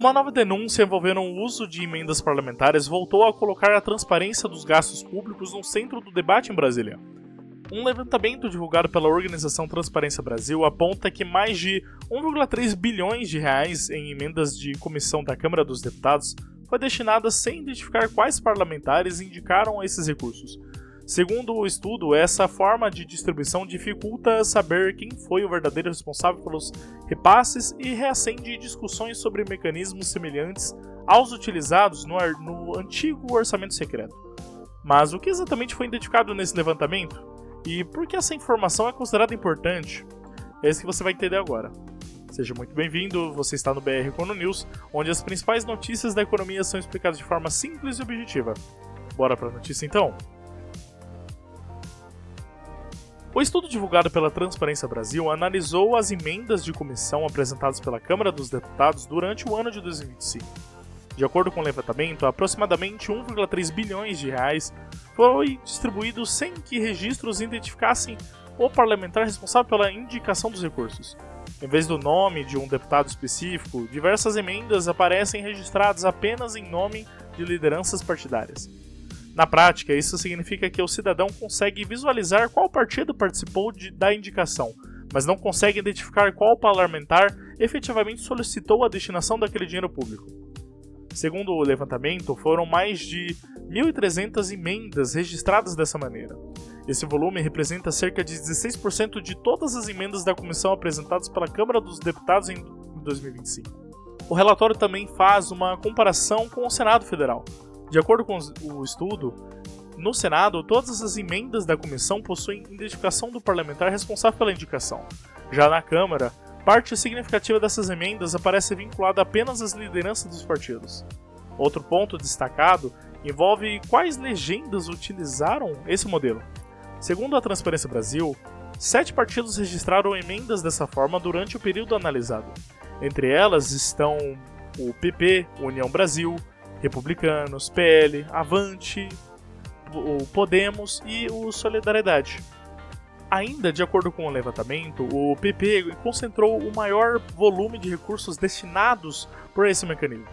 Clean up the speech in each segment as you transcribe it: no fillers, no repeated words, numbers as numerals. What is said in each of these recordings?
Uma nova denúncia envolvendo o uso de emendas parlamentares voltou a colocar a transparência dos gastos públicos no centro do debate em Brasília. Um levantamento divulgado pela organização Transparência Brasil aponta que mais de 1,3 bilhões de reais em emendas de comissão da Câmara dos Deputados foi destinada sem identificar quais parlamentares indicaram esses recursos. Segundo o estudo, essa forma de distribuição dificulta saber quem foi o verdadeiro responsável pelos repasses e reacende discussões sobre mecanismos semelhantes aos utilizados no antigo orçamento secreto. Mas o que exatamente foi identificado nesse levantamento? E por que essa informação é considerada importante? É isso que você vai entender agora. Seja muito bem-vindo, você está no BR Econo News, onde as principais notícias da economia são explicadas de forma simples e objetiva. Bora para a notícia então? O estudo divulgado pela Transparência Brasil analisou as emendas de comissão apresentadas pela Câmara dos Deputados durante o ano de 2025. De acordo com o levantamento, aproximadamente 1,3 bilhões de reais foi distribuído sem que registros identificassem o parlamentar responsável pela indicação dos recursos. Em vez do nome de um deputado específico, diversas emendas aparecem registradas apenas em nome de lideranças partidárias. Na prática, isso significa que o cidadão consegue visualizar qual partido participou da indicação, mas não consegue identificar qual parlamentar efetivamente solicitou a destinação daquele dinheiro público. Segundo o levantamento, foram mais de 1.300 emendas registradas dessa maneira. Esse volume representa cerca de 16% de todas as emendas da comissão apresentadas pela Câmara dos Deputados em 2025. O relatório também faz uma comparação com o Senado Federal. De acordo com o estudo, no Senado, todas as emendas da comissão possuem identificação do parlamentar responsável pela indicação. Já na Câmara, parte significativa dessas emendas aparece vinculada apenas às lideranças dos partidos. Outro ponto destacado envolve quais legendas utilizaram esse modelo. Segundo a Transparência Brasil, 7 partidos registraram emendas dessa forma durante o período analisado. Entre elas estão o PP, União Brasil, Republicanos, PL, Avante, o Podemos e o Solidariedade. Ainda de acordo com o levantamento, o PP concentrou o maior volume de recursos destinados por esse mecanismo.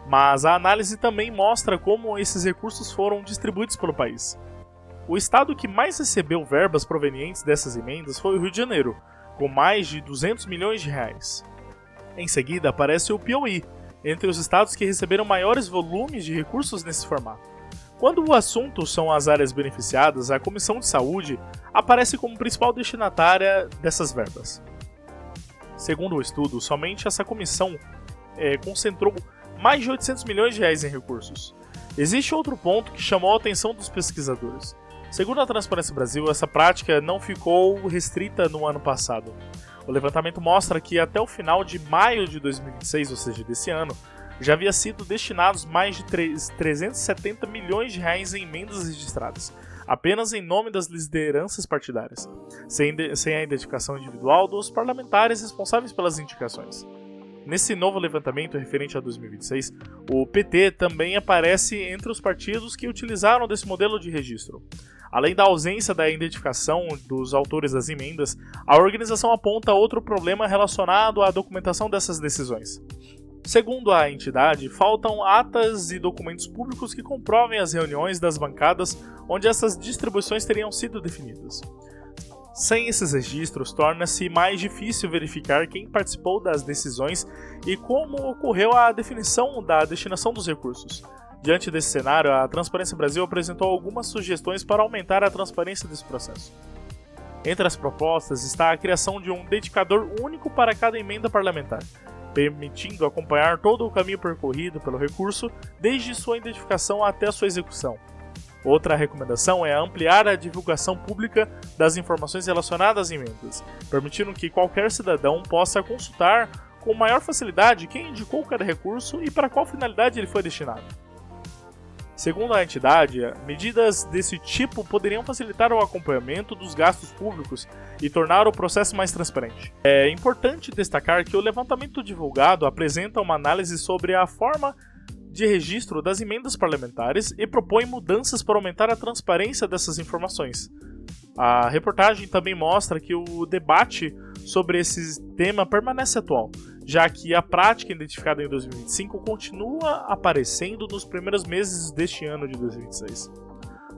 Mas a análise também mostra como esses recursos foram distribuídos pelo país. O estado que mais recebeu verbas provenientes dessas emendas foi o Rio de Janeiro, com mais de 200 milhões de reais. Em seguida aparece o Piauí, entre os estados que receberam maiores volumes de recursos nesse formato. Quando o assunto são as áreas beneficiadas, a Comissão de Saúde aparece como principal destinatária dessas verbas. Segundo o estudo, somente essa comissão concentrou mais de 800 milhões de reais em recursos. Existe outro ponto que chamou a atenção dos pesquisadores. Segundo a Transparência Brasil, essa prática não ficou restrita no ano passado. O levantamento mostra que até o final de maio de 2026, ou seja, desse ano, já havia sido destinados mais de 370 milhões de reais em emendas registradas, apenas em nome das lideranças partidárias, sem a identificação individual dos parlamentares responsáveis pelas indicações. Nesse novo levantamento referente a 2026, o PT também aparece entre os partidos que utilizaram desse modelo de registro. Além da ausência da identificação dos autores das emendas, a organização aponta outro problema relacionado à documentação dessas decisões. Segundo a entidade, faltam atas e documentos públicos que comprovem as reuniões das bancadas onde essas distribuições teriam sido definidas. Sem esses registros, torna-se mais difícil verificar quem participou das decisões e como ocorreu a definição da destinação dos recursos. Diante desse cenário, a Transparência Brasil apresentou algumas sugestões para aumentar a transparência desse processo. Entre as propostas está a criação de um dedicador único para cada emenda parlamentar, permitindo acompanhar todo o caminho percorrido pelo recurso, desde sua identificação até sua execução. Outra recomendação é ampliar a divulgação pública das informações relacionadas às emendas, permitindo que qualquer cidadão possa consultar com maior facilidade quem indicou cada recurso e para qual finalidade ele foi destinado. Segundo a entidade, medidas desse tipo poderiam facilitar o acompanhamento dos gastos públicos e tornar o processo mais transparente. É importante destacar que o levantamento divulgado apresenta uma análise sobre a forma de registro das emendas parlamentares e propõe mudanças para aumentar a transparência dessas informações. A reportagem também mostra que o debate sobre esse tema permanece atual, já que a prática identificada em 2025 continua aparecendo nos primeiros meses deste ano de 2026.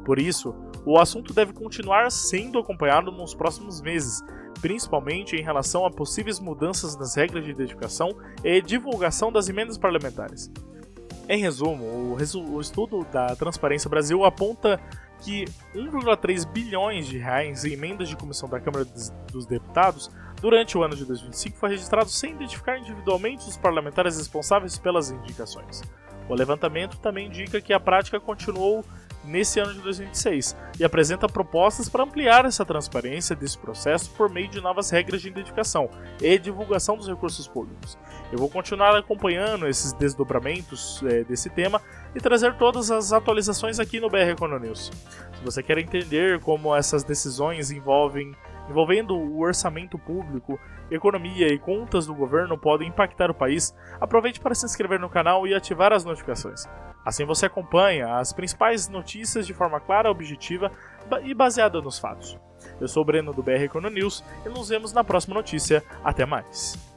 Por isso, o assunto deve continuar sendo acompanhado nos próximos meses, principalmente em relação a possíveis mudanças nas regras de identificação e divulgação das emendas parlamentares. Em resumo, o estudo da Transparência Brasil aponta que 1,3 bilhões de reais em emendas de comissão da Câmara dos Deputados durante o ano de 2025 foi registrado sem identificar individualmente os parlamentares responsáveis pelas indicações. O levantamento também indica que a prática continuou nesse ano de 2026 e apresenta propostas para ampliar essa transparência desse processo por meio de novas regras de identificação e divulgação dos recursos públicos. Eu vou continuar acompanhando esses desdobramentos desse tema e trazer todas as atualizações aqui no BR Econonews. Se você quer entender como essas decisões envolvendo o orçamento público, economia e contas do governo podem impactar o país, aproveite para se inscrever no canal e ativar as notificações. Assim você acompanha as principais notícias de forma clara, objetiva e baseada nos fatos. Eu sou o Breno do BR Econonews e nos vemos na próxima notícia. Até mais!